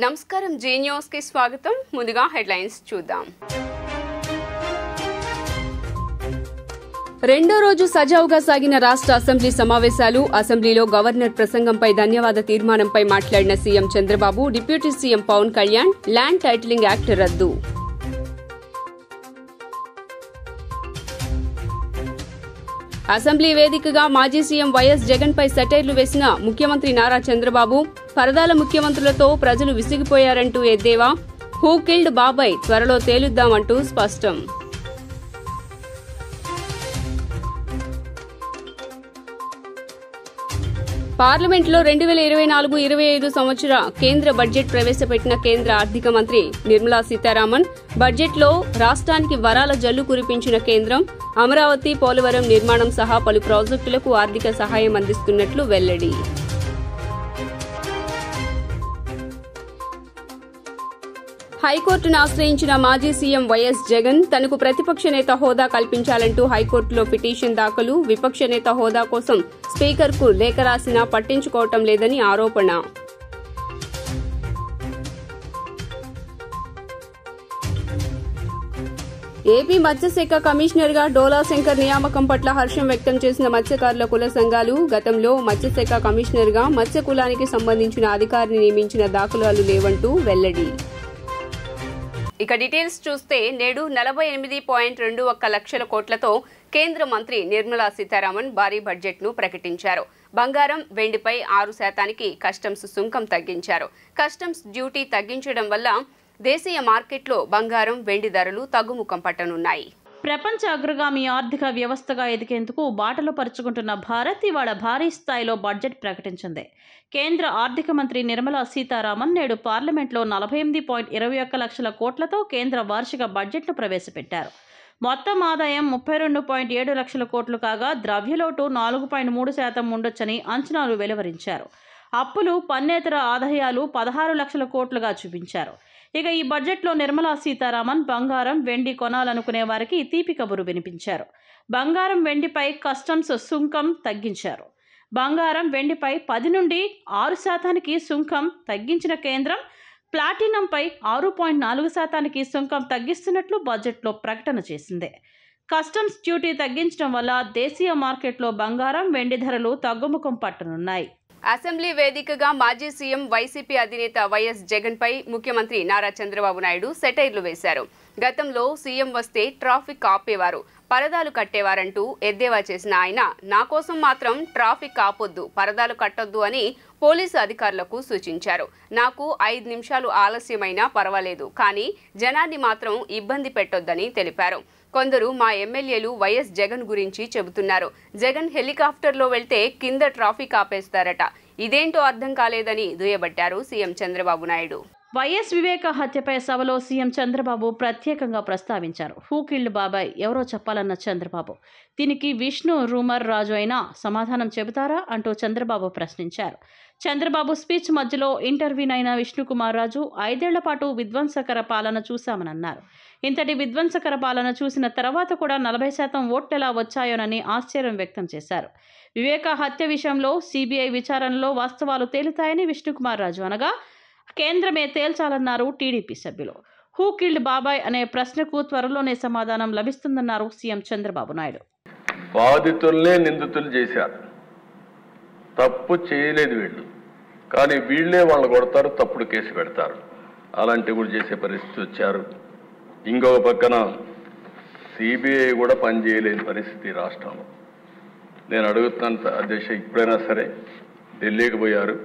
నమస్కారం G news కి స్వాగతం. ముందుగా హెడ్లైన్స్ చూద్దాం. రెండో రోజు సజావుగా సాగిన రాష్ట్ర అసెంబ్లీ సమావేశాలు. అసెంబ్లీలో గవర్నర్ ప్రసంగంపై ధన్యవాద తీర్మానంపై మాట్లాడిన CM Chandrababu, deputy CM Pavan Kalyan land titling act రద్దు. అసెంబ్లీ వేదికగా మాజీ సీఎం వైఎస్ జగన్ పై సెటైర్లు వేసిన ముఖ్యమంత్రి నారా చంద్రబాబు, పరదాల ముఖ్యమంత్రులతో ప్రజలు విసిగిపోయారంటూ ఎద్దేవా. హూ కిల్డ్ బాబాయ్ త్వరలో తేలుద్దామంటూ స్పష్టం. పార్లమెంట్లో 2024-25 సంవత్సర కేంద్ర బడ్జెట్ ప్రవేశపెట్టిన కేంద్ర ఆర్థిక మంత్రి నిర్మలా సీతారామన్, బడ్జెట్లో రాష్ట్రానికి వరాల జల్లు కురిపించిన కేంద్రం, అమరావతి, పోలవరం నిర్మాణం సహా పలు ప్రాజెక్టులకు ఆర్థిక సహాయం అందిస్తున్నట్లు వెల్లడి. హైకోర్టును ఆశ్రయించిన మాజీ సీఎం వైఎస్ జగన్, తనకు ప్రతిపక్ష నేత హోదా కల్పించాలంటూ హైకోర్టులో పిటిషన్ దాఖలు. విపక్ష నేత హోదా కోసం స్పీకర్కు లేఖ రాసినా పట్టించుకోవటం లేదని ఆరోపణ. ఏపీ మత్స్యశాఖ కమిషనర్గా డోలా శంకర్ నియామకం పట్ల హర్షం వ్యక్తం చేసిన మత్స్యకారుల కుల సంఘాలు. గతంలో మత్స్యశాఖ కమిషనర్గా మత్స్య కులానికి సంబంధించిన అధికారిని నియమించిన దాఖలాలు లేవంటూ వెల్లడి. ఇక డీటెయిల్స్ చూస్తే, నేడు 48.21 లక్షల కోట్లతో కేంద్ర మంత్రి నిర్మలా సీతారామన్ భారీ బడ్జెట్ను ప్రకటించారు. బంగారం, వెండిపై 6% కస్టమ్స్ సుంకం తగ్గించారు. కస్టమ్స్ డ్యూటీ తగ్గించడం వల్ల దేశీయ మార్కెట్లో బంగారం, వెండి ధరలు తగ్గుముఖం పట్టనున్నాయి. ప్రపంచ అగ్రగామి ఆర్థిక వ్యవస్థగా ఎదిగేందుకు బాటలు పరుచుకుంటున్న భారత్ ఇవాళ భారీ స్థాయిలో బడ్జెట్ ప్రకటించింది. కేంద్ర ఆర్థిక మంత్రి నిర్మలా సీతారామన్ నేడు పార్లమెంట్లో 48.21 లక్షల కోట్లతో కేంద్ర వార్షిక బడ్జెట్ను ప్రవేశపెట్టారు. మొత్తం ఆదాయం 32.7 లక్షల కోట్లు కాగా, ద్రవ్యలోటు 4.3% ఉండొచ్చని అంచనాలు వెలువరించారు. అప్పులు, పన్నేతర ఆదాయాలు 16 లక్షల కోట్లుగా చూపించారు. ఇక ఈ బడ్జెట్లో నిర్మలా సీతారామన్ బంగారం, వెండి కొనాలనుకునే వారికి తీపి కబురు వినిపించారు. బంగారం, వెండిపై కస్టమ్స్ సుంకం తగ్గించారు. బంగారం, వెండిపై 10 నుండి 6% సుంకం తగ్గించిన కేంద్రం, ప్లాటినంపై 6.4% సుంకం తగ్గిస్తున్నట్లు బడ్జెట్లో ప్రకటన చేసింది. కస్టమ్స్ డ్యూటీ తగ్గించడం వల్ల దేశీయ మార్కెట్లో బంగారం, వెండి ధరలు తగ్గుముఖం పట్టనున్నాయి. అసెంబ్లీ వేదికగా మాజీ సీఎం వైసీపీ అధినేత వైఎస్ జగన్ పై ముఖ్యమంత్రి నారా చంద్రబాబు నాయుడు సెటైర్లు వేశారు. గతంలో సీఎం వస్తే ట్రాఫిక్ ఆపేవారు, పరదాలు కట్టేవారంటూ ఎద్దేవా చేసిన ఆయన, నా కోసం మాత్రం ట్రాఫిక్ ఆపొద్దు, పరదాలు కట్టొద్దు అని పోలీసు అధికారులకు సూచించారు. నాకు 5 నిమిషాలు ఆలస్యమైనా పర్వాలేదు, కానీ జనాన్ని మాత్రం ఇబ్బంది పెట్టొద్దని తెలిపారు. కొందరు మా ఎమ్మెల్యేలు వైఎస్ జగన్ గురించి చెబుతున్నారు. జగన్ హెలికాప్టర్లో వెళ్తే కింద ట్రాఫిక్ ఆపేస్తారట, ఇదేంటో అర్థం కాలేదని దుయ్యబట్టారు సీఎం చంద్రబాబు నాయుడు. వైఎస్ వివేక హత్యపై సభలో సీఎం చంద్రబాబు ప్రత్యేకంగా ప్రస్తావించారు. హూ కిల్డ్ బాబాయ్ ఎవరో చెప్పాలన్న చంద్రబాబు, దీనికి విష్ణు రూమర్ రాజు అయినా సమాధానం చెబుతారా అంటూ చంద్రబాబు ప్రశ్నించారు. చంద్రబాబు స్పీచ్ మధ్యలో ఇంటర్వ్యూన్ అయిన విష్ణుకుమార్ రాజు, 5 ఏళ్ల పాటు విధ్వంసకర పాలన చూశామని అన్నారు. ఇంతటి విధ్వంసకర పాలన చూసిన తర్వాత కూడా 40% ఓట్లు ఎలా వచ్చాయోనని ఆశ్చర్యం వ్యక్తం చేశారు. వివేక హత్య విషయంలో సిబిఐ విచారణలో వాస్తవాలు తేలుతాయని విష్ణుకుమార్ రాజు అనగా, కేంద్రమే తేల్చాలన్నారు టీడీపీ సభ్యులు. హూ కిల్డ్ బాబాయ్ అనే ప్రశ్నకు త్వరలోనే సమాధానం లభిస్తుందన్నారు సీఎం చంద్రబాబు నాయుడు. బాధితుల్నే నిందితులు చేశారు, తప్పు చేయలేదు వీళ్ళు, కానీ వీళ్లే వాళ్ళని కొడతారు, తప్పుడు కేసు పెడతారు. అలాంటివి కూడా చేసే పరిస్థితి వచ్చారు. ఇంకొక పక్కన సిబిఐ కూడా పనిచేయలేని పరిస్థితి రాష్ట్రంలో. నేను అడుగుతున్నాను అధ్యక్ష, ఇప్పుడైనా సరే ఢిల్లీకి పోయారు,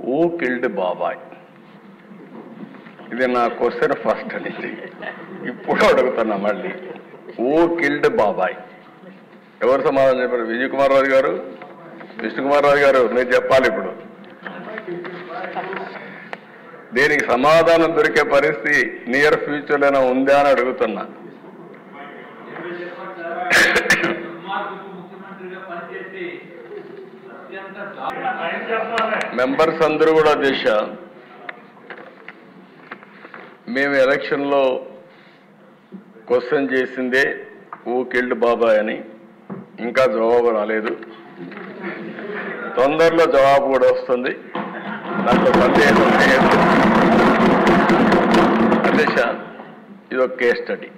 హూ కిల్డ్ బాబాయ్, ఇది నా క్వశ్చన్ ఫస్ట్ నుంచి, ఇప్పుడు అడుగుతున్నా మళ్ళీ, హూ కిల్డ్ బాబాయ్ ఎవరు సమాధానం చెప్పారు? విజయ్ కుమార్ రాజు గారు, విష్ణుకుమార్ రాజు గారు, మీరు చెప్పాలి ఇప్పుడు. దీనికి సమాధానం దొరికే పరిస్థితి నియర్ ఫ్యూచర్లోనే ఉందా అని అడుగుతున్నా. మెంబర్స్ అందరూ కూడా దిశ, మేము ఎలక్షన్లో క్వశ్చన్ చేసిందే హూ కిల్డ్ బాబాయ్ అని, ఇంకా జవాబు రాలేదు. తొందరలో జవాబు కూడా వస్తుంది, దాంట్లో సందేహం లేదు. అధ్యక్ష, ఇది ఒక కేస్ స్టడీ.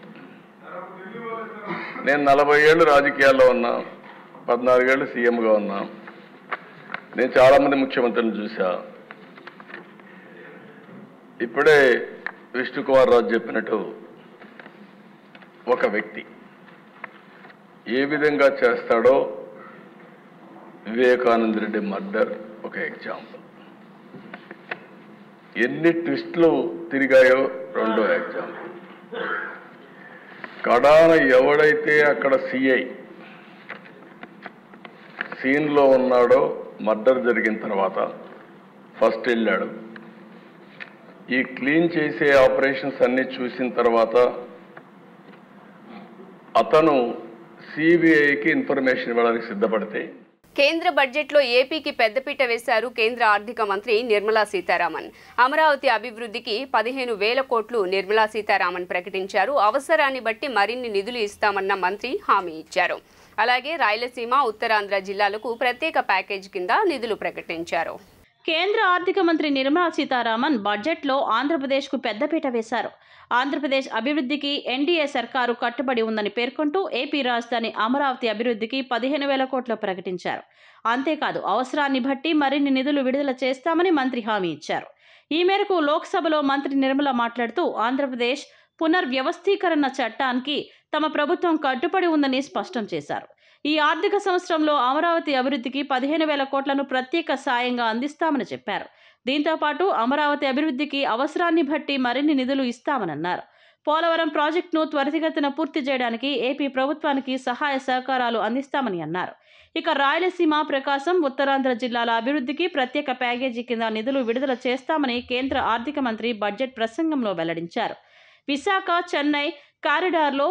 నేను 40 ఏళ్ళు రాజకీయాల్లో ఉన్నా, 14 ఏళ్ళు సీఎంగా ఉన్నా. నేను చాలామంది ముఖ్యమంత్రులను చూసా. ఇప్పుడే విష్ణుకుమార్ రాజు చెప్పినట్టు ఒక వ్యక్తి ఏ విధంగా చేస్తాడో వివేకానంద రెడ్డి మర్డర్ ఒక ఎగ్జాంపుల్. ఎన్ని ట్విస్టులు తిరిగాయో రెండో ఎగ్జాంపుల్. కడాన ఎవడైతే అక్కడ సిఐ సీన్లో ఉన్నాడో మర్డర్ జరిగిన తర్వాత ఫస్ట్ వెళ్ళాడు. ఈ క్లీన్ చేసే ఆపరేషన్స్ అన్ని చూసిన తర్వాత అతను సిబిఐకి ఇన్ఫర్మేషన్ ఇవ్వడానికి సిద్ధపడితే కేంద్ర బడ్జెట్లో ఏపీకి పెద్దపీట వేశారు కేంద్ర ఆర్థిక మంత్రి నిర్మలా సీతారామన్. అమరావతి అభివృద్ధికి 15,000 కోట్లు నిర్మలా సీతారామన్ ప్రకటించారు. అవసరాన్ని బట్టి మరిన్ని నిధులు ఇస్తామన్న మంత్రి హామీ ఇచ్చారు. అలాగే రాయలసీమ, ఉత్తరాంధ్ర జిల్లాలకు ప్రత్యేక ప్యాకేజ్ కింద నిధులు ప్రకటించారు. కేంద్ర ఆర్థిక మంత్రి నిర్మలా సీతారామన్ బడ్జెట్లో ఆంధ్రప్రదేశ్కు పెద్దపీట వేశారు. ఆంధ్రప్రదేశ్ అభివృద్ధికి ఎన్డీఏ సర్కారు కట్టుబడి ఉందని పేర్కొంటూ ఏపీ రాజధాని అమరావతి అభివృద్ధికి 15,000 కోట్లు ప్రకటించారు. అంతేకాదు అవసరాన్ని బట్టి మరిన్ని నిధులు విడుదల చేస్తామని మంత్రి హామీ ఇచ్చారు. ఈ మేరకు లోక్సభలో మంత్రి నిర్మల మాట్లాడుతూ ఆంధ్రప్రదేశ్ పునర్వ్యవస్థీకరణ చట్టానికి తమ ప్రభుత్వం కట్టుబడి ఉందని స్పష్టం చేశారు. ఈ ఆర్థిక సంవత్సరంలో అమరావతి అభివృద్ధికి 15,000 కోట్లను ప్రత్యేక సాయంగా అందిస్తామని చెప్పారు. దీంతో పాటు అమరావతి అభివృద్ధికి అవసరాన్ని బట్టి మరిన్ని నిధులు ఇస్తామన్నారు. పోలవరం ప్రాజెక్టును త్వరితగతిన పూర్తి చేయడానికి ఏపీ ప్రభుత్వానికి సహాయ సహకారాలు అందిస్తామని అన్నారు. ఇక రాయలసీమ, ప్రకాశం, ఉత్తరాంధ్ర జిల్లాల అభివృద్ధికి ప్రత్యేక ప్యాకేజీ కింద నిధులు విడుదల చేస్తామని కేంద్ర ఆర్థిక మంత్రి బడ్జెట్ ప్రసంగంలో వెల్లడించారు. విశాఖ, చెన్నై కారిడార్లో,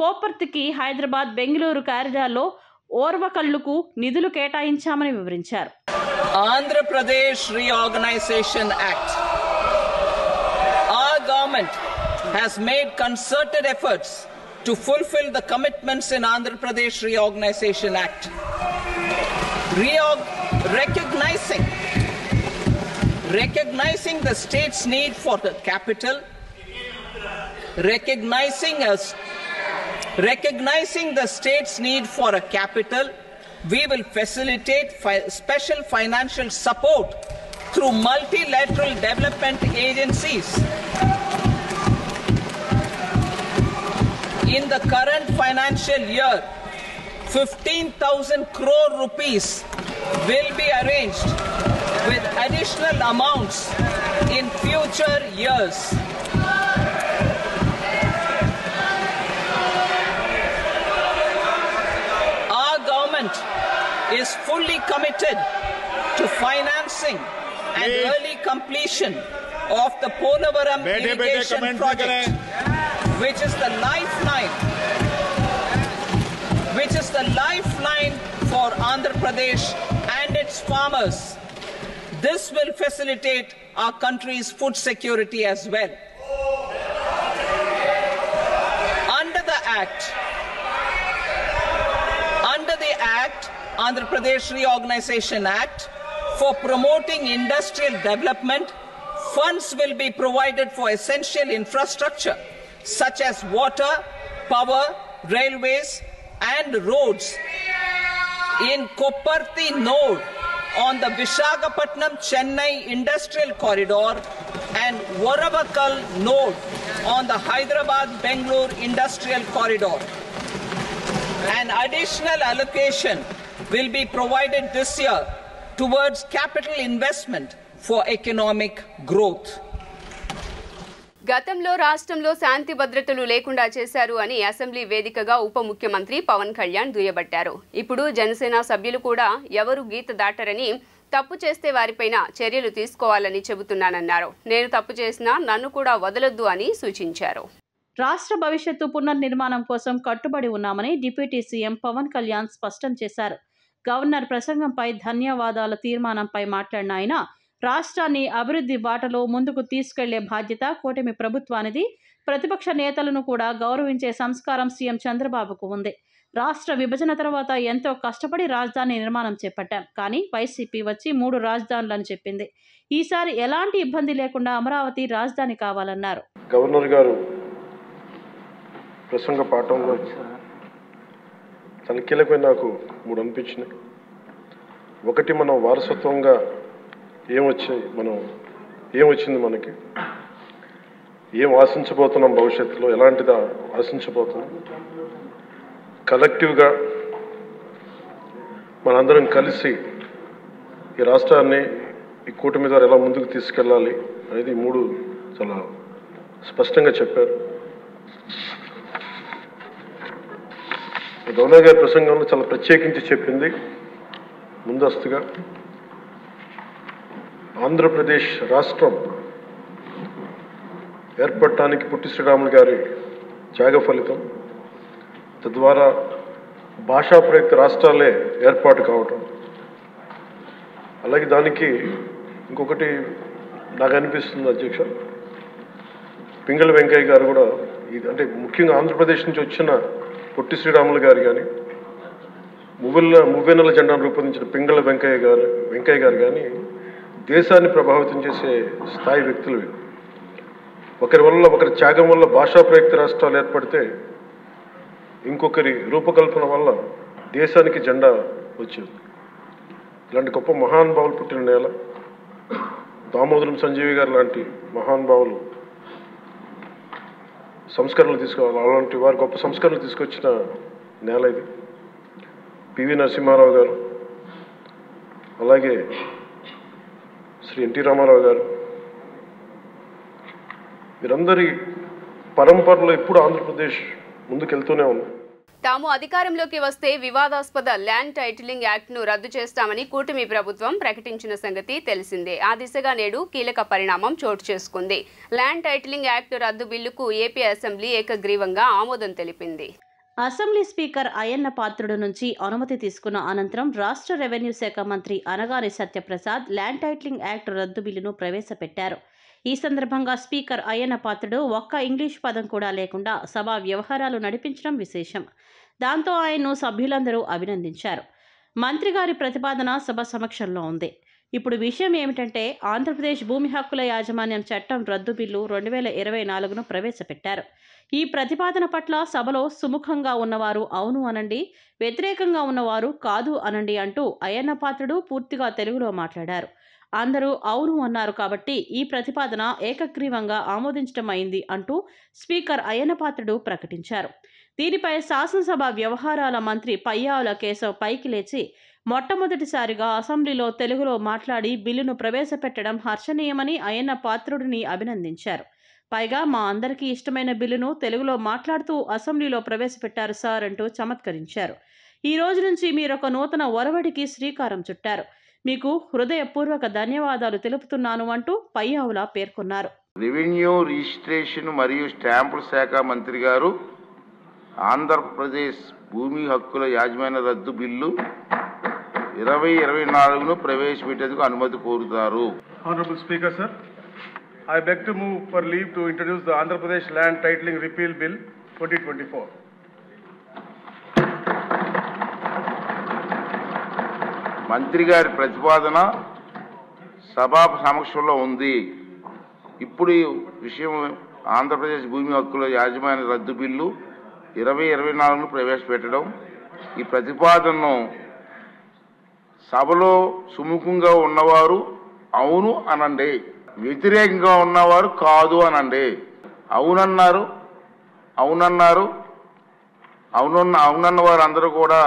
కోపర్తికి హైదరాబాద్, బెంగళూరు కారిడార్లో ఓర్వకల్లుకు నిధులు కేటాయించామని వివరించారు. Andhra Pradesh Reorganization Act. Our government has made concerted efforts to fulfill the commitments in Andhra Pradesh Reorganization Act. Recognizing the state's need for the capital, recognizing the state's need for a capital, we will facilitate special financial support through multilateral development agencies. In the current financial year, 15,000 crore rupees will be arranged with additional amounts in future years. Is fully committed to financing and early completion of the Polavaram irrigation project, which is the lifeline for Andhra Pradesh and its farmers. This will facilitate our country's food security as well. Under the Act, Andhra Pradesh Reorganization Act, for promoting industrial development, funds will be provided for essential infrastructure such as water, power, railways and roads. In Koparthi node on the Visakhapatnam-Chennai industrial corridor and Varavakal node on the Hyderabad-Bengaluru industrial corridor. An additional allocation will be provided this year towards capital investment for economic growth. గతంలో రాష్ట్రంలో శాంతి భద్రతలు లేకుండా చేశారు అని assembly వేదికగా ఉప ముఖ్యమంత్రి పవన్ కళ్యాణ్ దుయ్యబట్టారు. ఇప్పుడు జనసేన సభ్యులు కూడా ఎవరు గీత దాటరని, తప్పు చేస్తే వారిపైన చర్యలు తీసుకోవాలని చెబుతున్నానన్నారు. నేను తప్పు చేసినా నన్ను కూడా వదలొద్దు అని సూచించారు. రాష్ట్ర భవిష్యత్తు పునర్నిర్మాణం కోసం కట్టుబడి ఉన్నామని డిప్యూటీ సీఎం పవన్ కళ్యాణ్ స్పష్టం చేశారు. గవర్నర్ ప్రసంగంపై ధన్యవాదాల తీర్మానంపై మాట్లాడిన ఆయన, రాష్ట్రాన్ని అభివృద్ధి బాటలో ముందుకు తీసుకెళ్లే బాధ్యత కూటమి ప్రభుత్వానిది. ప్రతిపక్ష నేతలను కూడా గౌరవించే సంస్కారం సీఎం చంద్రబాబుకు ఉంది. రాష్ట్ర విభజన తర్వాత ఎంతో కష్టపడి రాజధాని నిర్మాణం చేపట్టాం. కానీ వైసీపీ వచ్చి 3 రాజధానులని చెప్పింది. ఈసారి ఎలాంటి ఇబ్బంది లేకుండా అమరావతి రాజధాని కావాలన్నారు. గవర్నర్ గారు ప్రసంగ పాఠంలో చాలా కీలకమైన నాకు 3 అనిపించినాయి. ఒకటి, మనం వారసత్వంగా ఏమొచ్చింది, మనకి ఏం ఆశించబోతున్నాం, భవిష్యత్తులో ఎలాంటిది ఆశించబోతున్నాం, కలెక్టివ్గా మనందరం కలిసి ఈ రాష్ట్రాన్ని ఈ కూటమి ద్వారా ఎలా ముందుకు తీసుకెళ్ళాలి అనేది 3 చాలా స్పష్టంగా చెప్పారు. గవర్నర్ గారి ప్రసంగంలో చాలా ప్రత్యేకించి చెప్పింది ముందస్తుగా ఆంధ్రప్రదేశ్ రాష్ట్రం ఏర్పడటానికి పొట్టి శ్రీరాములు గారి త్యాగ ఫలితం, తద్వారా భాషా ప్రయుక్త రాష్ట్రాలే ఏర్పాటు కావటం. అలాగే దానికి ఇంకొకటి నాకు అనిపిస్తుంది అధ్యక్ష, పింగళ వెంకయ్య గారు కూడా అంటే ముఖ్యంగా ఆంధ్రప్రదేశ్ నుంచి వచ్చిన పొట్టి శ్రీరాములు గారు కానీ, మువ్వెన్నెల జెండాను రూపొందించిన పింగళ వెంకయ్య గారు కానీ దేశాన్ని ప్రభావితం చేసే స్థాయి వ్యక్తులు. ఒకరి త్యాగం వల్ల భాషా ప్రయుక్త రాష్ట్రాలు ఏర్పడితే ఇంకొకరి రూపకల్పన వల్ల దేశానికి జెండా వచ్చింది. ఇలాంటి గొప్ప మహానుభావులు పుట్టిన నేల. దామోదరం సంజీవి గారు లాంటి మహానుభావులు సంస్కరణలు తీసుకోవాలి, అలాంటి వారు గొప్ప సంస్కరణలు తీసుకొచ్చిన నేల ఇది. పివి నరసింహారావు గారు, అలాగే శ్రీ ఎన్టీ రామారావు గారు, వీరందరి పరంపరలో ఎప్పుడు ఆంధ్రప్రదేశ్ ముందుకెళ్తూనే ఉంది. తాము అధికారంలోకి వస్తే వివాదాస్పద ల్యాండ్ టైటిలింగ్ యాక్ట్ను రద్దు చేస్తామని కూటమి ప్రభుత్వం ప్రకటించిన సంగతి తెలిసిందే. ఆ దిశగా నేడు కీలక పరిణామం చోటు చేసుకుంది. ల్యాండ్ టైటిలింగ్ యాక్ట్ రద్దు బిల్లుకు ఏపీ అసెంబ్లీ ఏకగ్రీవంగా ఆమోదం తెలిపింది. అసెంబ్లీ స్పీకర్ అయ్యన్న పాత్రుడు నుంచి అనుమతి తీసుకున్న అనంతరం రాష్ట్ర రెవెన్యూ శాఖ మంత్రి Anagani Satyaprasad land titling act రద్దు బిల్లును ప్రవేశపెట్టారు. ఈ సందర్భంగా స్పీకర్ అయ్యన్న పాత్రుడు ఒక్క ఇంగ్లీష్ పదం కూడా లేకుండా సభా వ్యవహారాలు నడిపించడం విశేషం. దాంతో ఆయన్ను సభ్యులందరూ అభినందించారు. మంత్రి గారి ప్రతిపాదన సభ సమక్షంలో ఉంది. ఇప్పుడు విషయం ఏమిటంటే, ఆంధ్రప్రదేశ్ భూమి హక్కుల యాజమాన్యం చట్టం రద్దు బిల్లు 2024ను ప్రవేశపెట్టారు. ఈ ప్రతిపాదన పట్ల సభలో సుముఖంగా ఉన్నవారు అవును అనండి, వ్యతిరేకంగా ఉన్నవారు కాదు అనండి అంటూ అయ్యన్న పాత్రుడు పూర్తిగా తెలుగులో మాట్లాడారు. అందరూ అవును అన్నారు కాబట్టి ఈ ప్రతిపాదన ఏకగ్రీవంగా ఆమోదించడం అయింది అంటూ స్పీకర్ అయ్యన్న పాత్రుడు ప్రకటించారు. దీనిపై శాసనసభ వ్యవహారాల మంత్రి పయ్యావుల కేశవ్ పైకి లేచి మొట్టమొదటిసారిగా అసెంబ్లీలో తెలుగులో మాట్లాడి బిల్లును ప్రవేశపెట్టడం హర్షణీయమని అయ్యన్న పాత్రుడిని అభినందించారు. పైగా మా అందరికీ ఇష్టమైన బిల్లును తెలుగులో మాట్లాడుతూ అసెంబ్లీలో ప్రవేశపెట్టారు సార్ అంటూ చమత్కరించారు. ఈ రోజు నుంచి మీరొక నూతన ఒరవడికి శ్రీకారం చుట్టారు. మీకు హృదయపూర్వక ధన్యవాదాలు తెలుపుతున్నాను అంటూ పయ్యావుల పేర్కొన్నారు. రెవెన్యూ రిజిస్ట్రేషన్ మరియు స్టాంపుల శాఖ మంత్రి గారు ఆంధ్రప్రదేశ్ భూమి హక్కుల యాజమాన్య రద్దు బిల్లు 2024ను ప్రవేశపెట్టేందుకు అనుమతి కోరుతారు. Honorable Speaker, sir, I beg to move for leave to introduce the Andhra Pradesh Land Titling Repeal Bill 2024. మంత్రి గారి ప్రతిపాదన సభా సమక్షంలో ఉంది. ఇప్పుడు ఈ విషయం ఆంధ్రప్రదేశ్ భూమి హక్కుల యాజమాన్య రద్దు బిల్లు 2024ను ప్రవేశపెట్టడం. ఈ ప్రతిపాదనను సభలో సుముఖంగా ఉన్నవారు అవును అనండి, వ్యతిరేకంగా ఉన్నవారు కాదు అనండి. అవునన్న వారు అందరూ కూడా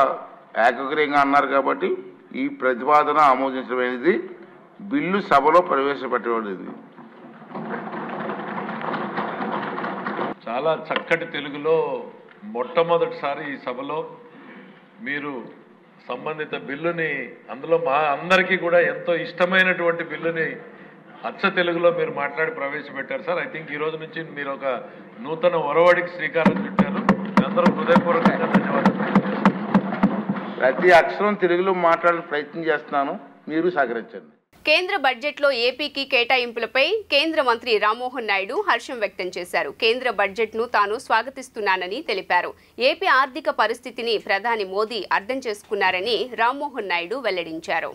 ఏకగ్రీవంగా అన్నారు కాబట్టి ఈ ప్రతిపాదన ఆమోదించబడింది. బిల్లు సభలో ప్రవేశపెట్టబడింది. చాలా చక్కటి తెలుగులో మొట్టమొదటిసారి ఈ సభలో మీరు సంబంధిత బిల్లుని, అందులో మా అందరికీ కూడా ఎంతో ఇష్టమైనటువంటి బిల్లుని అచ్చ తెలుగులో మీరు మాట్లాడి ప్రవేశపెట్టారు సార్. ఐ థింక్ ఈ రోజు నుంచి మీరు ఒక నూతన ఒరవడికి శ్రీకారం చుట్టారు. అందరూ హృదయపూర్వకంగా ధన్యవాదాలు. ప్రతి అక్షరం తెలుగులో మాట్లాడే ప్రయత్నం చేస్తున్నాను, మీరు సహకరించండి. కేంద్ర బడ్జెట్లో ఏపీకి కేటాయింపులపై కేంద్ర మంత్రి రామ్మోహన్ నాయుడు హర్షం వ్యక్తం చేశారు. కేంద్ర బడ్జెట్ను తాను స్వాగతిస్తున్నానని తెలిపారు. ఏపీ ఆర్థిక పరిస్థితిని ప్రధాని మోదీ అర్థం చేసుకున్నారని రామ్మోహన్ నాయుడు వెల్లడించారు.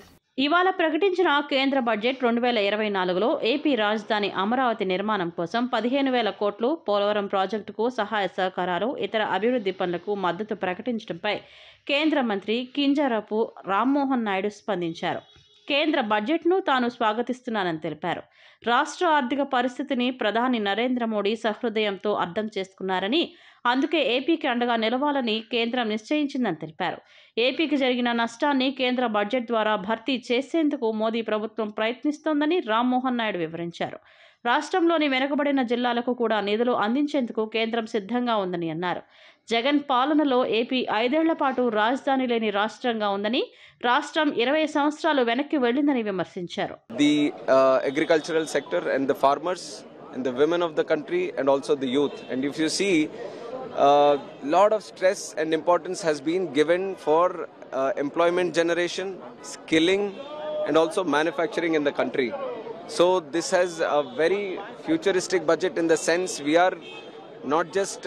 ఇవాళ ప్రకటించిన కేంద్ర బడ్జెట్ 2024లో ఏపీ రాజధాని అమరావతి నిర్మాణం కోసం 15,000 కోట్లు, పోలవరం ప్రాజెక్టుకు సహాయ సహకారాలు, ఇతర అభివృద్ధి పనులకు మద్దతు ప్రకటించడంపై కేంద్ర మంత్రి కింజరాపు రామ్మోహన్ నాయుడు స్పందించారు. కేంద్ర బడ్జెట్ను తాను స్వాగతిస్తున్నానని తెలిపారు. రాష్ట్ర ఆర్థిక పరిస్థితిని ప్రధాని నరేంద్ర మోడీ సహృదయంతో అర్థం చేసుకున్నారని, అందుకే ఏపీకి అండగా నిలవాలని కేంద్రం నిశ్చయించిందని తెలిపారు. ఏపీకి జరిగిన నష్టాన్ని కేంద్ర బడ్జెట్ ద్వారా భర్తీ చేసేందుకు మోదీ ప్రభుత్వం ప్రయత్నిస్తోందని రామ్మోహన్ నాయుడు వివరించారు. రాష్ట్రంలోని వెనుకబడిన జిల్లాలకు కూడా నిధులు అందించేందుకు కేంద్రం సిద్ధంగా ఉందని అన్నారు. జగన్ పాలనలో ఏపీ 5 ఏళ్ల పాటు రాజధాని లేని రాష్ట్రంగా ఉందని, రాష్ట్రం 20 సంవత్సరాలు వెనక్కి వెళ్ళిందని విమర్శించారు. The agricultural sector and the farmers and the women of the country and also the youth. And if you see, lot of stress and importance has been given for employment generation, skilling and also manufacturing in the country. So this has a very futuristic budget in the sense we are not just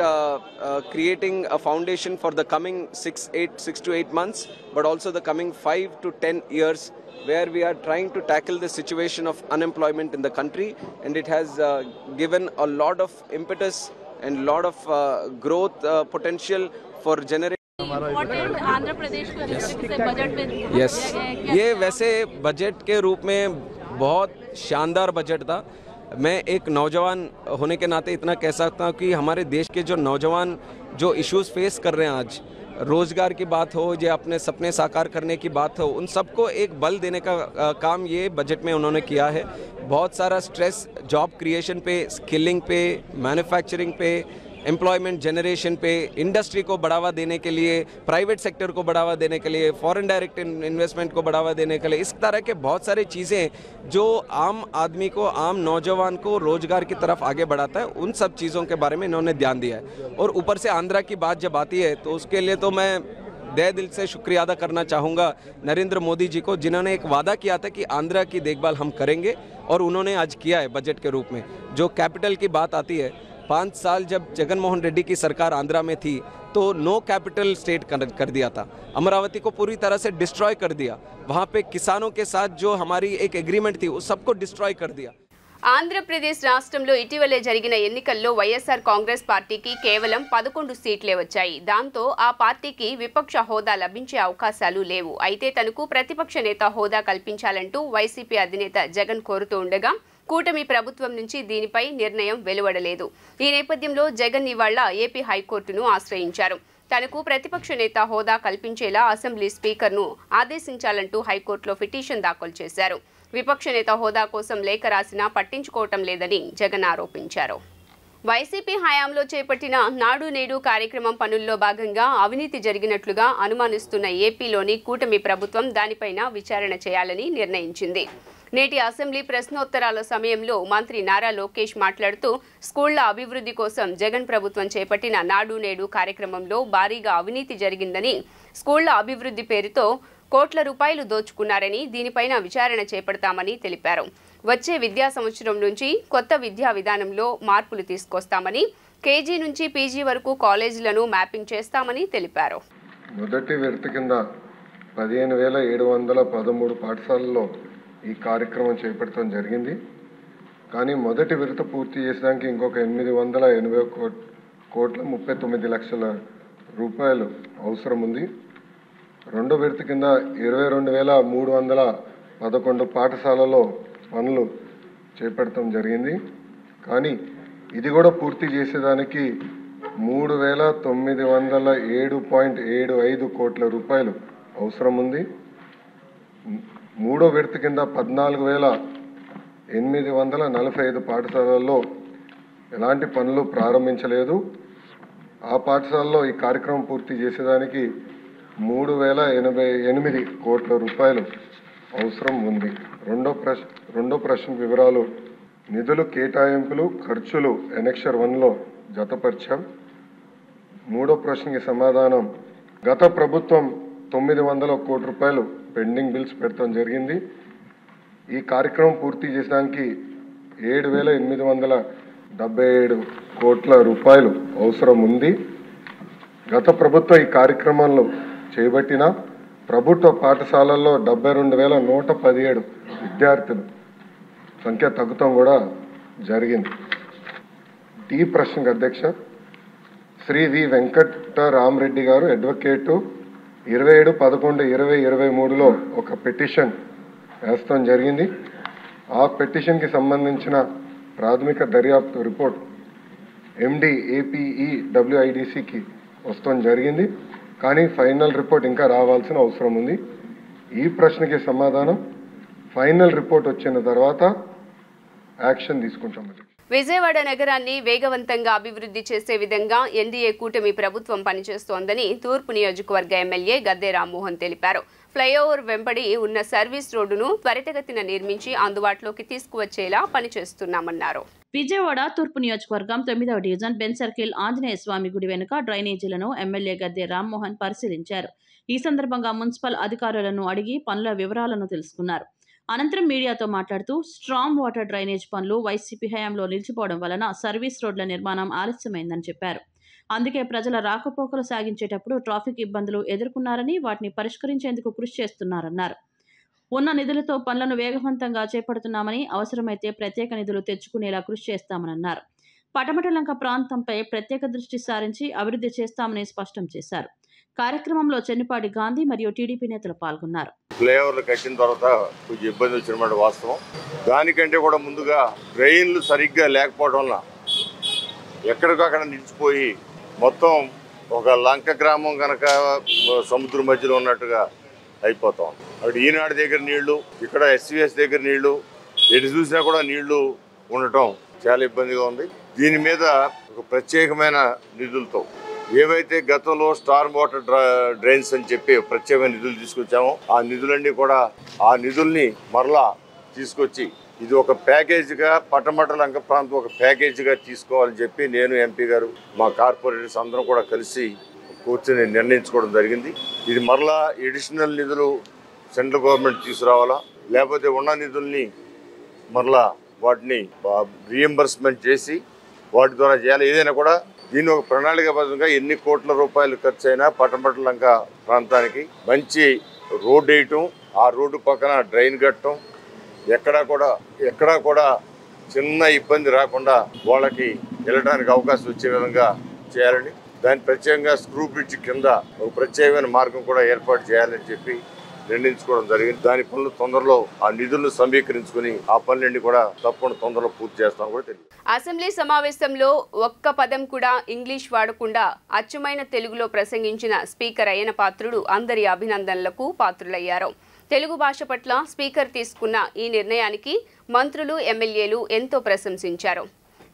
creating a foundation for the coming 6 to 8 months, but also the coming 5 to 10 years, where we are trying to tackle the situation of unemployment in the country, and it has given a lot of impetus and lot of growth potential for generating. Andhra Pradesh को जिस से budget में yes, ये वैसे budget के रूप में बहुत शानदार बजट था. मैं एक नौजवान होने के नाते इतना कह सकता हूँ कि हमारे देश के जो नौजवान जो इश्यूज फेस कर रहे हैं आज, रोजगार की बात हो या अपने सपने साकार करने की बात हो, उन सबको एक बल देने का काम ये बजट में उन्होंने किया है. बहुत सारा स्ट्रेस जॉब क्रिएशन पे, स्किलिंग पे, मैन्युफैक्चरिंग पे, एम्प्लॉयमेंट जनरेशन पे, इंडस्ट्री को बढ़ावा देने के लिए, प्राइवेट सेक्टर को बढ़ावा देने के लिए, फॉरेन डायरेक्ट इन्वेस्टमेंट को बढ़ावा देने के लिए, इस तरह के बहुत सारी चीज़ें जो आम आदमी को, आम नौजवान को रोजगार की तरफ आगे बढ़ाता है, उन सब चीज़ों के बारे में इन्होंने ध्यान दिया है. और ऊपर से आंध्रा की बात जब आती है तो उसके लिए तो मैं दिल से शुक्रिया अदा करना चाहूँगा नरेंद्र मोदी जी को, जिन्होंने एक वादा किया था कि आंध्रा की देखभाल हम करेंगे, और उन्होंने आज किया है बजट के रूप में. जो कैपिटल की बात आती है, 5 साल जब जगन मोहन रेड्डी की सरकार आंध्रा में थी तो नो कैपिटल स्टेट कर दिया था. अमरावती को पूरी तरह से डिस्ट्रॉय कर दिया. वहाँ पे किसानों के साथ जो हमारी एक एग्रीमेंट थी उस सबको डिस्ट्रॉय कर दिया. ఆంధ్రప్రదేశ్ రాష్ట్రంలో ఇటీవలే జరిగిన ఎన్నికల్లో వైఎస్ఆర్ కాంగ్రెస్ పార్టీకి కేవలం 11 సీట్లే వచ్చాయి. దాంతో ఆ పార్టీకి విపక్ష హోదా లభించే అవకాశాలు లేవు. అయితే తనకు ప్రతిపక్ష నేత హోదా కల్పించాలంటూ వైసీపీ అధినేత జగన్ కోరుతూ ఉండగా కూటమి ప్రభుత్వం నుంచి దీనిపై నిర్ణయం వెలువడలేదు. ఈ నేపథ్యంలో జగన్ ఇవాళ ఏపీ హైకోర్టును ఆశ్రయించారు. తనకు ప్రతిపక్ష నేత హోదా కల్పించేలా అసెంబ్లీ స్పీకర్ను ఆదేశించాలంటూ హైకోర్టులో పిటిషన్ దాఖలు చేశారు. విపక్ష నేత హోదా కోసం లేఖ రాసినా పట్టించుకోవటం లేదని జగన్ ఆరోపించారు. వైసీపీ హయాంలో చేపట్టిన నాడు నేడు కార్యక్రమం పనుల్లో భాగంగా అవినీతి జరిగినట్లుగా అనుమానిస్తున్న ఏపీలోని కూటమి ప్రభుత్వం దానిపైన విచారణ చేయాలని నిర్ణయించింది. నేటి అసెంబ్లీ ప్రశ్నోత్తరాల సమయంలో మంత్రి నారా లోకేష్ మాట్లాడుతూ స్కూళ్ల అభివృద్ధి కోసం జగన్ ప్రభుత్వం చేపట్టిన నాడు నేడు కార్యక్రమంలో భారీగా అవినీతి జరిగిందని, స్కూళ్ల అభివృద్ధి పేరుతో కోట్ల రూపాయలు దోచుకున్నారని, దీనిపైన విచారణ చేపడతామని తెలిపారు. వచ్చే విద్యా సంవత్సరం నుంచి కొత్త విద్యా విధానంలో మార్పులు తీసుకొస్తామని, కేజీ నుంచి పీజీ వరకు కాలేజీలను మ్యాపింగ్ చేస్తామని తెలిపారు. మొదటి విడత కింద 15,713 పాఠశాలల్లో ఈ కార్యక్రమం చేపట్టడం జరిగింది. కానీ మొదటి విడత పూర్తి చేసడానికి ఇంకొక 880,39,00,000 రూపాయలు అవసరం ఉంది. రెండో విడత కింద 22,311 పాఠశాలలో పనులు చేపట్టడం జరిగింది. కానీ ఇది కూడా పూర్తి చేసేదానికి 3,907.75 కోట్ల రూపాయలు అవసరం ఉంది. మూడో విడత కింద 14,845 పాఠశాలల్లో ఎలాంటి పనులు ప్రారంభించలేదు. ఆ పాఠశాలలో ఈ కార్యక్రమం పూర్తి చేసేదానికి 3,088 కోట్ల రూపాయలు అవసరం ఉంది. రెండో ప్రశ్న వివరాలు. నిధులు కేటాయింపులు ఖర్చులు ఎనెక్షర్ 1లో జతపరిచాం. మూడో ప్రశ్నకి సమాధానం. గత ప్రభుత్వం 900 కోట్ల రూపాయలు పెండింగ్ బిల్స్ పెట్టడం జరిగింది. ఈ కార్యక్రమం పూర్తి చేసడానికి 7,877 కోట్ల రూపాయలు అవసరం ఉంది. గత ప్రభుత్వం ఈ కార్యక్రమంలో చేపట్టిన ప్రభుత్వ పాఠశాలల్లో 72,117 విద్యార్థులు సంఖ్య తగ్గుతాం కూడా జరిగింది. టీ ప్రశ్నకు అధ్యక్ష శ్రీ వి వెంకటరామరెడ్డి గారు అడ్వకేటు 27/11/2023లో ఒక పిటిషన్ వేస్తాం జరిగింది. ఆ పిటిషన్కి సంబంధించిన ప్రాథమిక దర్యాప్తు రిపోర్ట్ MD APEWIDCకి వస్తాం జరిగింది. కానీ ఫైనల్ రిపోర్ట్ ఇంకా రావాల్సిన అవసరం ఉంది. ఈ ప్రశ్నకి సమాధానం ఫైనల్ రిపోర్ట్ వచ్చిన తర్వాత యాక్షన్ తీసుకుంటాం. విజయవాడ నగరాన్ని వేగవంతంగా అభివృద్ధి చేసే విధంగా ఎన్డీఏ కూటమి ప్రభుత్వం పనిచేస్తోందని తూర్పు నియోజకవర్గ ఎమ్మెల్యే గద్దె రామ్మోహన్ తెలిపారు. ఫ్లైఓవర్ వెంబడి ఉన్న సర్వీస్ రోడ్డును త్వరితగతిన నిర్మించి అందుబాటులోకి తీసుకువచ్చేలా పనిచేస్తున్నామన్నారు. విజయవాడ తూర్పు నియోజకవర్గం 9వ డివిజన్ బెన్ సర్కిల్ ఆంజనేయ స్వామి గుడి వెనుక డ్రైనేజీలను ఎమ్మెల్యే గద్దె రామ్మోహన్ పరిశీలించారు. ఈ సందర్భంగా మున్సిపల్ అధికారులను అడిగి పనుల వివరాలను తెలుసుకున్నారు. అనంతరం మీడియాతో మాట్లాడుతూ స్ట్రాంగ్ వాటర్ డ్రైనేజ్ పనులు వైసీపీ హయాంలో నిలిచిపోవడం వలన సర్వీస్ రోడ్ల నిర్మాణం ఆలస్యమైందని చెప్పారు. అందుకే ప్రజల రాకపోకలు సాగించేటప్పుడు ట్రాఫిక్ ఇబ్బందులు ఎదుర్కొన్నారని వాటిని పరిష్కరించేందుకు కృషి చేస్తున్నారన్నారు. ఉన్న నిధులతో పనులను వేగవంతంగా చేపడుతున్నామని, అవసరమైతే ప్రత్యేక నిధులు తెచ్చుకునేలా కృషి చేస్తామన్నారు. పటమటలంక ప్రాంతంపై ప్రత్యేక దృష్టి సారించి అభివృద్ధి చేస్తామని స్పష్టం చేశారు. కార్యక్రమంలో చెన్నిపాటి గాంధీ మరియు టీడీపీ నేతలు పాల్గొన్నారు. ఫ్లైఓవర్లు కట్టిన తర్వాత కొంచెం ఇబ్బంది వచ్చినమాట వాస్తవం. దానికంటే కూడా ముందుగా డ్రైన్లు సరిగ్గా లేకపోవడం వల్ల ఎక్కడికక్కడ నిలిచిపోయి మొత్తం ఒక లంక గ్రామం కనుక సముద్రం మధ్యలో ఉన్నట్టుగా అయిపోతాం. అక్కడ ఈనాడు దగ్గర నీళ్లు, ఇక్కడ SVS దగ్గర నీళ్లు, ఎటు చూసినా కూడా నీళ్లు ఉండటం చాలా ఇబ్బందిగా ఉంది. దీని మీద ఒక ప్రత్యేకమైన నిధులతో ఏవైతే గతంలో స్టార్మ్ వాటర్ డ్రైన్స్ అని చెప్పి ప్రత్యేకమైన నిధులు తీసుకొచ్చామో ఆ నిధులన్నీ కూడా ఆ నిధుల్ని మరలా తీసుకొచ్చి ఇది ఒక ప్యాకేజీగా పట్టమటలంక ప్రాంతం ఒక ప్యాకేజీగా తీసుకోవాలని చెప్పి నేను MP గారు మా కార్పొరేటర్స్ అందరం కూడా కలిసి కూర్చొని నిర్ణయించుకోవడం జరిగింది. ఇది మరలా ఎడిషనల్ నిధులు సెంట్రల్ గవర్నమెంట్ తీసుకురావాలా, లేకపోతే ఉన్న నిధుల్ని మరలా వాటిని రీఎంబర్స్మెంట్ చేసి వాటి ద్వారా చేయాలి. ఏదైనా కూడా దీన్ని ఒక ప్రణాళికాబద్ధంగా ఎన్ని కోట్ల రూపాయలు ఖర్చు అయినా పట్టమటలంక ప్రాంతానికి మంచి రోడ్డు వేయటం, ఆ రోడ్డు పక్కన డ్రైన్ కట్టడం, ఎక్కడా కూడా చిన్న ఇబ్బంది రాకుండా వాళ్ళకి వెళ్ళడానికి అవకాశం వచ్చే విధంగా చేయాలని, దాని ప్రత్యేకంగా స్క్రూ బ్రిడ్జ్ కింద ఒక ప్రత్యేకమైన మార్గం కూడా ఏర్పాటు చేయాలని చెప్పి నిర్ణయించుకోవడం జరిగింది. దాని పనులు తొందరలో ఆ నిధులను సమీకరించుకుని ఆ పనులన్నీ కూడా తప్పకుండా తొందరలో పూర్తి చేస్తామని కూడా తెలియదు. అసెంబ్లీ సమావేశంలో ఒక్క పదం కూడా ఇంగ్లీష్ వాడకుండా అచ్చమైన తెలుగులో ప్రసంగించిన స్పీకర్ అయ్యన పాత్రుడు అందరి అభినందనలకు పాత్రులయ్యారు. తెలుగు భాష పట్ల స్పీకర్ తీసుకున్న ఈ నిర్ణయానికి మంత్రులు, ఎమ్మెల్యేలు ఎంతో ప్రశంసించారు.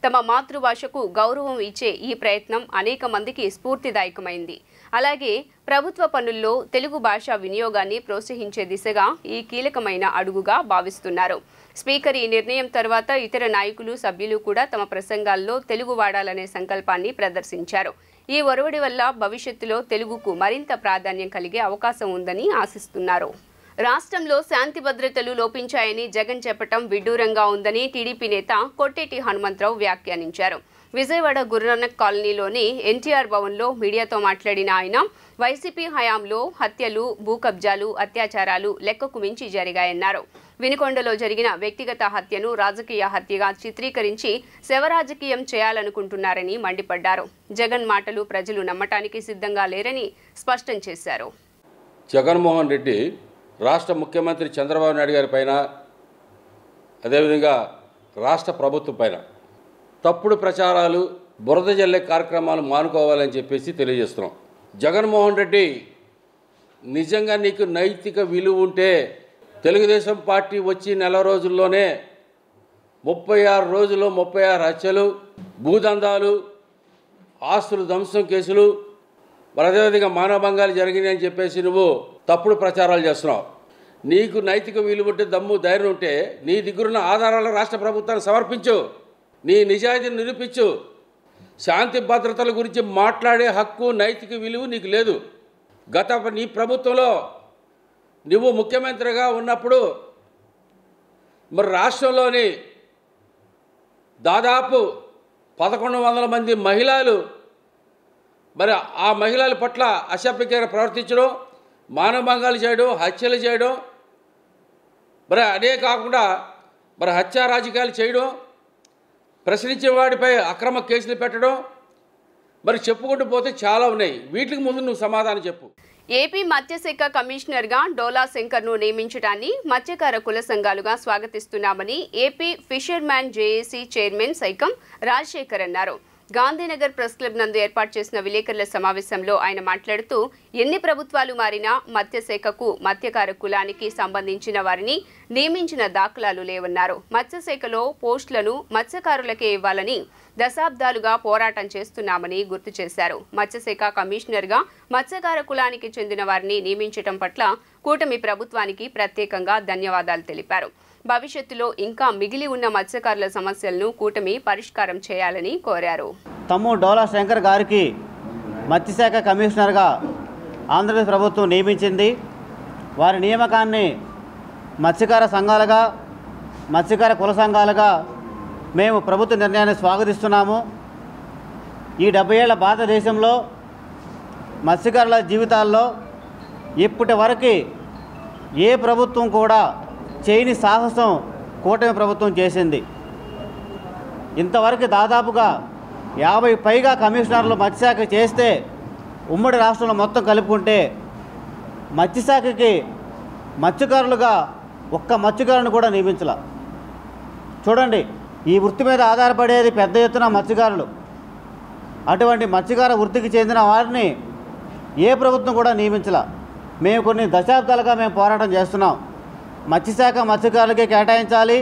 తమ మాతృభాషకు గౌరవం ఇచ్చే ఈ ప్రయత్నం అనేక మందికి స్ఫూర్తిదాయకమైంది. అలాగే ప్రభుత్వ పనుల్లో తెలుగు భాష వినియోగాన్ని ప్రోత్సహించే దిశగా ఈ కీలకమైన అడుగుగా భావిస్తున్నారు. స్పీకర్ ఈ నిర్ణయం తర్వాత ఇతర నాయకులు, సభ్యులు కూడా తమ ప్రసంగాల్లో తెలుగు వాడాలనే సంకల్పాన్ని ప్రదర్శించారు. ఈ ఒరవడి వల్ల భవిష్యత్తులో తెలుగుకు మరింత ప్రాధాన్యం కలిగే అవకాశం ఉందని ఆశిస్తున్నారు. రాష్ట్రంలో శాంతి భద్రతలు లోపించాయని జగన్ చెప్పటం విడ్డూరంగా ఉందని టీడీపీ నేత కొట్టేటి హనుమంతరావు వ్యాఖ్యానించారు. విజయవాడ గురునానక్ కాలనీలోని ఎన్టీఆర్ భవన్లో మీడియాతో మాట్లాడిన ఆయన వైసీపీ హయాంలో హత్యలు, భూకబ్జాలు, అత్యాచారాలు లెక్కకు మించి జరిగాయన్నారు. వినుకొండలో జరిగిన వ్యక్తిగత హత్యను రాజకీయ హత్యగా చిత్రీకరించి శవరాజకీయం చేయాలనుకుంటున్నారని మండిపడ్డారు. జగన్ మాటలు ప్రజలు నమ్మటానికి సిద్ధంగా లేరని స్పష్టం చేశారు. జగన్మోహన్ రెడ్డి రాష్ట్ర ముఖ్యమంత్రి చంద్రబాబు నాయుడు గారి పైన, అదేవిధంగా రాష్ట్ర ప్రభుత్వం పైన తప్పుడు ప్రచారాలు, బురద జల్లే కార్యక్రమాలు మానుకోవాలని చెప్పేసి తెలియజేస్తున్నాం. జగన్మోహన్ రెడ్డి, నిజంగా నీకు నైతిక విలువ ఉంటే తెలుగుదేశం పార్టీ వచ్చి నెల రోజుల్లోనే 36 రోజుల్లో 36 హత్యలు, భూదందాలు, ఆస్తులు ధ్వంసం కేసులు, అదేవిధంగా మానభంగాలు జరిగినాయని చెప్పేసి నువ్వు తప్పుడు ప్రచారాలు చేస్తున్నావు. నీకు నైతిక విలువ ఉంటే, దమ్ము ధైర్యం ఉంటే నీ దగ్గరున్న ఆధారాలు రాష్ట్ర ప్రభుత్వాన్ని సమర్పించు, నీ నిజాయితీని నిరూపించు. శాంతి భద్రతల గురించి మాట్లాడే హక్కు, నైతిక విలువ నీకు లేదు. నీ ప్రభుత్వంలో నువ్వు ముఖ్యమంత్రిగా ఉన్నప్పుడు మరి రాష్ట్రంలోని దాదాపు 1100 మంది మహిళలు మరి ఆ మహిళల పట్ల అసభ్యకరంగా ప్రవర్తించడం, మానభంగాలు చేయడం, హత్యలు చేయడం, మరి అదే కాకుండా మరి హత్యా రాజకీయాలు చేయడం, ప్రశ్నించే వాడిపై అక్రమ కేసులు పెట్టడం, మరి చెప్పుకుంటూ పోతే చాలా ఉన్నాయి. వీటికి ముందు నువ్వు సమాధానం చెప్పు. ఏపీ మత్స్యశాఖ కమిషనర్గా డోలా శంకర్ను నియమించడాన్ని మత్స్యకార కుల సంఘాలుగా స్వాగతిస్తున్నామని AP fisherman JAC chairman Saikam Rajasekhar అన్నారు. గాంధీనగర్ ప్రెస్ క్లబ్ నందు ఏర్పాటు చేసిన విలేకరుల సమావేశంలో ఆయన మాట్లాడుతూ ఎన్ని ప్రభుత్వాలు మారినా మత్స్యశాఖకు మత్స్యకార కులానికి సంబంధించిన వారిని నియమించిన దాఖలాలు లేవన్నారు. మత్స్యశాఖలో పోస్టులను మత్స్యకారులకే ఇవ్వాలని దశాబ్దాలుగా పోరాటం చేస్తున్నామని గుర్తు చేశారు. మత్స్యశాఖ కమిషనర్గా మత్స్యకార కులానికి చెందిన వారిని నియమించడం పట్ల కూటమి ప్రభుత్వానికి ప్రత్యేకంగా ధన్యవాదాలు తెలిపారు. భవిష్యత్తులో ఇంకా మిగిలి ఉన్న మత్స్యకారుల సమస్యలను కూటమి పరిష్కారం చేయాలని కోరారు. తమ్ముడు డోలా శంకర్ గారికి మత్స్యశాఖ కమిషనర్గా ఆంధ్రప్రదేశ్ ప్రభుత్వం నియమించింది. వారి నియామకాన్ని మత్స్యకార సంఘాలుగా, మత్స్యకార కుల సంఘాలుగా మేము ప్రభుత్వ నిర్ణయాన్ని స్వాగతిస్తున్నాము. ఈ 70 ఏళ్ల భారతదేశంలో మత్స్యకారుల జీవితాల్లో ఇప్పటి వరకు ఏ ప్రభుత్వం కూడా చేయని సాహసం కూటమి ప్రభుత్వం చేసింది. ఇంతవరకు దాదాపుగా 50 పైగా కమిషనర్లు మత్స్యశాఖ చేస్తే ఉమ్మడి రాష్ట్రంలో మొత్తం కలుపుకుంటే మత్స్యశాఖకి మత్స్యకారులుగా ఒక్క మత్స్యకారుని కూడా నియమించాల. చూడండి, ఈ వృత్తి మీద ఆధారపడేది పెద్ద ఎత్తున మత్స్యకారులు. అటువంటి మత్స్యకార వృత్తికి చెందిన వారిని ఏ ప్రభుత్వం కూడా నియమించాల. మేము కొన్ని దశాబ్దాలుగా మేము పోరాటం చేస్తున్నాం. మత్స్యశాఖ మత్స్యకారులకే కేటాయించాలి.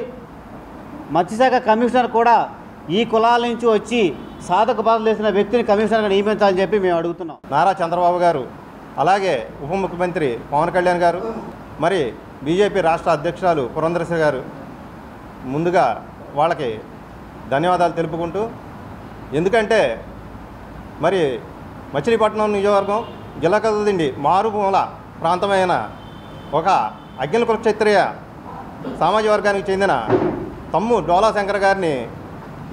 మత్స్యశాఖ కమిషనర్ కూడా ఈ కులాల నుంచి వచ్చి సాధక బాధలు వేసిన వ్యక్తిని కమిషనర్గా నియమించాలని చెప్పి మేము అడుగుతున్నాం. నారా చంద్రబాబు గారు, అలాగే ఉప ముఖ్యమంత్రి పవన్ కళ్యాణ్ గారు, మరి బీజేపీ రాష్ట్ర అధ్యక్షురాలు పురంధరేశ్వరి గారు, ముందుగా వాళ్ళకి ధన్యవాదాలు తెలుపుకుంటూ, ఎందుకంటే మరి మచిలీపట్నం నియోజకవర్గం గిలకదిండి మారుమూల ప్రాంతమైన ఒక అగ్ని కుల క్షత్రియ సామాజిక వర్గానికి చెందిన తమ్ము డోలా శంకర్ గారిని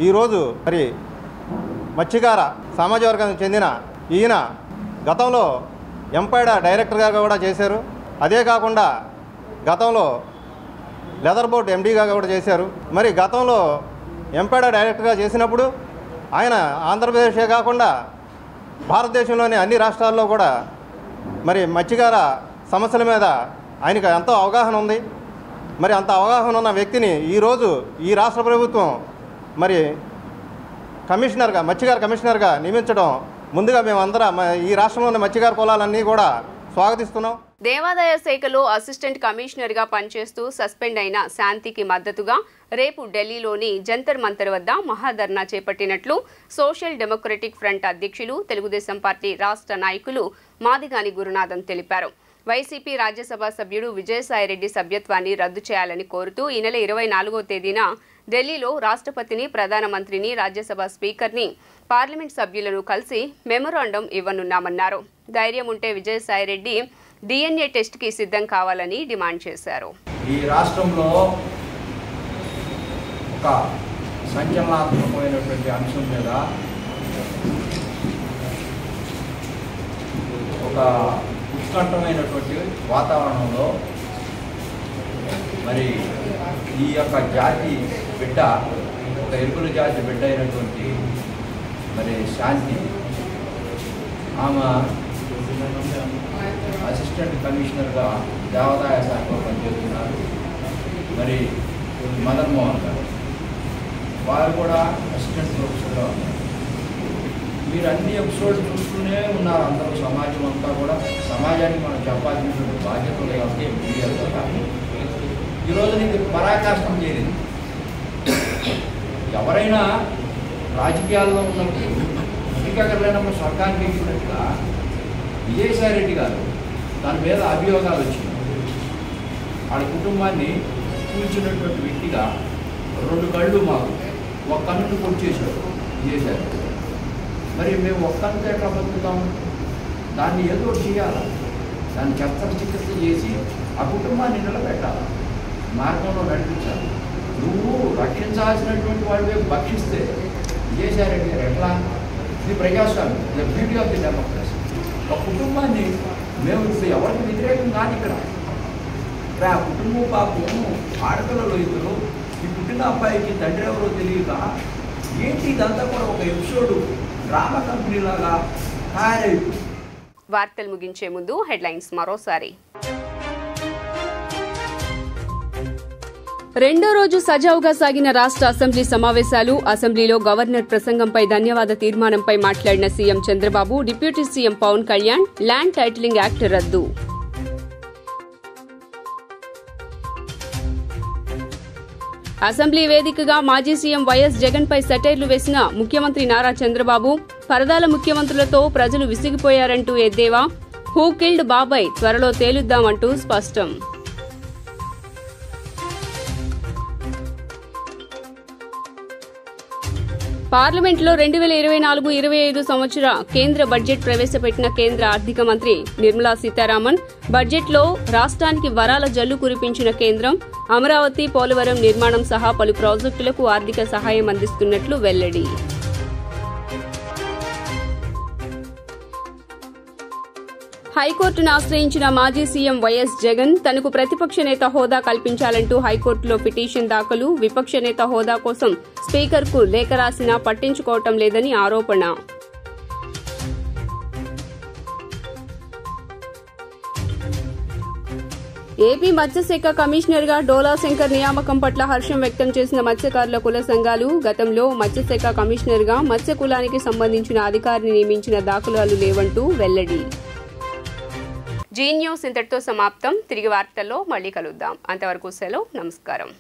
ఈరోజు మరి మత్స్యకార సామాజిక వర్గానికి చెందిన ఈయన గతంలో ఎంపైడా డైరెక్టర్గా కూడా చేశారు. అదే కాకుండా గతంలో లెదర్ బోట్ ఎండీగా కూడా చేశారు. మరి గతంలో ఎంపైడా డైరెక్టర్గా చేసినప్పుడు ఆయన ఆంధ్రప్రదేశే కాకుండా భారతదేశంలోని అన్ని రాష్ట్రాల్లో కూడా మరి మత్స్యకార సమస్యల మీద ఆయనకు ఎంతో అవగాహన ఉంది. మరి అంత అవగాహన ఉన్న వ్యక్తిని ఈరోజు ఈ రాష్ట్ర ప్రభుత్వం మరి కమిషనర్గా, మత్స్యకార కమిషనర్గా నియమించడం ముందుగా మేమందరం ఈ రాష్ట్రంలోని మత్స్యకార కులాలన్నీ కూడా స్వాగతిస్తున్నాం. దేవాదాయ శాఖలో అసిస్టెంట్ కమిషనర్గా పనిచేస్తూ సస్పెండ్ అయిన శాంతికి మద్దతుగా రేపు ఢిల్లీలోని జంతర్ మంతర్ వద్ద మహాధర్నా చేపట్టినట్లు సోషల్ డెమోక్రటిక్ ఫ్రంట్ అధ్యక్షులు, తెలుగుదేశం పార్టీ రాష్ట్ర నాయకులు మాదిగాని గురునాథన్ తెలిపారు. వైసీపీ రాజ్యసభ సభ్యుడు విజయసాయిరెడ్డి సభ్యత్వాన్ని రద్దు చేయాలని కోరుతూ ఈ నెల 24వ తేదీన ఢిల్లీలో రాష్ట్రపతిని, ప్రధానమంత్రిని, రాజ్యసభ స్పీకర్ని, పార్లమెంట్ సభ్యులను కలిసి మెమొరాండం ఇవ్వనున్నామన్నారు. ధైర్యం ఉంటే విజయసాయిరెడ్డి DNA టెస్ట్కి సిద్ధం కావాలని డిమాండ్ చేశారు. ఈ రాష్ట్రంలో ఒక సంచలనాత్మకమైనటువంటి అంశం మీద ఒక ఉత్కంఠమైనటువంటి వాతావరణంలో మరి ఈ యొక్క జాతి బిడ్డ, ఒక ఎరుకుల జాతి బిడ్డ అయినటువంటి మరి శాంతి, ఆమె అసిస్టెంట్ కమిషనర్గా దేవాదాయ శాఖలో పనిచేస్తున్నారు. మరి మదన్ మోహన్ గారు, వారు కూడా అసిస్టెంట్ ప్రొఫెసర్గా ఉన్నారు. మీరు అన్ని ఎపిసోడ్ చూస్తూనే ఉన్నారు. అందరూ సమాజం అంతా కూడా, సమాజానికి మనం చెప్పాల్సినటువంటి బాధ్యతలు కాబట్టి మీడియా ద్వారా ఈరోజు నీకు పరాకాష్ఠం చేరింది. ఎవరైనా రాజకీయాల్లో ఉన్నప్పుడు ఇంటికెక్కర్లేనప్పుడు స్వర్గానికి ఎక్కినట్టుగా విజయసాయిరెడ్డి గారు దాని మీద అభియోగాలు వచ్చినాయి. వాళ్ళ కుటుంబాన్ని కూల్చినటువంటి వ్యక్తిగా 2 కళ్ళు మాకు, ఒక కన్నును పొడిచేశాడు విజయసాయిరెడ్డి. మరి మేము ఒక్క కన్నుతో ఎట్లా బతుకుతాము? దాన్ని ఏదో చేయాలి. దాన్ని చికిత్స చేసి ఆ కుటుంబాన్ని నిలబెట్టాలి. మార్గంలో నడిపించాలి. నువ్వు రక్షించాల్సినటువంటి వాళ్ళే భక్షిస్తే విజయసాయిరెడ్డి గారు ఎట్లా? ఇది ప్రజాస్వామ్యం, the beauty of the democracy. ఒక కుటుంబాన్ని మేము ఇప్పుడు ఎవరికి వ్యతిరేకం కాదు ఇక్కడ. ఆ కుటుంబం పాపం ఆడపిల్లలు ఇద్దరు, ఈ పుట్టిన అబ్బాయికి తండ్రి ఎవరో తెలియక ఏంటి ఇదంతా కూడా ఒక ఎపిసోడ్ డ్రామా కంపెనీ లాగా తయారైపోయింది. వార్తలు ముగించే ముందు హెడ్లైన్స్ మరోసారి. రెండో రోజు సజావుగా సాగిన రాష్ట్ర అసెంబ్లీ సమావేశాలు. అసెంబ్లీలో గవర్నర్ ప్రసంగంపై ధన్యవాద తీర్మానంపై మాట్లాడిన CM Chandrababu, deputy CM Pavan Kalyan. Land titling act రద్దు. అసెంబ్లీ వేదికగా మాజీ సీఎం వైఎస్ జగన్ పై సెటైర్లు వేసిన ముఖ్యమంత్రి నారా చంద్రబాబు. పరదాల ముఖ్యమంత్రులతో ప్రజలు విసిగిపోయారంటూ ఎద్దేవా. హూ కిల్డ్ బాబాయ్ త్వరలో తేలుద్దామంటూ స్పష్టం. పార్లమెంట్లో 2024-25 సంవత్సర కేంద్ర బడ్జెట్ ప్రవేశపెట్టిన కేంద్ర ఆర్థిక మంత్రి నిర్మలా సీతారామన్. బడ్జెట్లో రాష్ట్రానికి వరాల జల్లు కురిపించిన కేంద్రం. అమరావతి, పోలవరం నిర్మాణం సహా పలు ప్రాజెక్టులకు ఆర్థిక సహాయం అందిస్తున్నట్లు వెల్లడి. హైకోర్టును ఆశ్రయించిన మాజీ సీఎం వైఎస్ జగన్. తనకు ప్రతిపక్ష నేత హోదా కల్పించాలంటూ హైకోర్టులో పిటిషన్ దాఖలు. విపక్ష నేత హోదా కోసం స్పీకర్కు లేఖ రాసినా పట్టించుకోవటం లేదని ఆరోపణ. ఏపీ మత్స్యశాఖ కమిషనర్గా డోలా శంకర్ నియామకం పట్ల హర్షం వ్యక్తం చేసిన మత్స్యకారుల కుల సంఘాలు. గతంలో మత్స్యశాఖ కమిషనర్గా మత్స్య కులానికి సంబంధించిన అధికారిని నియమించిన దాఖలాలు లేవంటూ వెల్లడి. జీ న్యూస్ ఇంతటితో సమాప్తం. తిరిగి వార్తల్లో మళ్లీ కలుద్దాం. అంతవరకు సెలవు. నమస్కారం.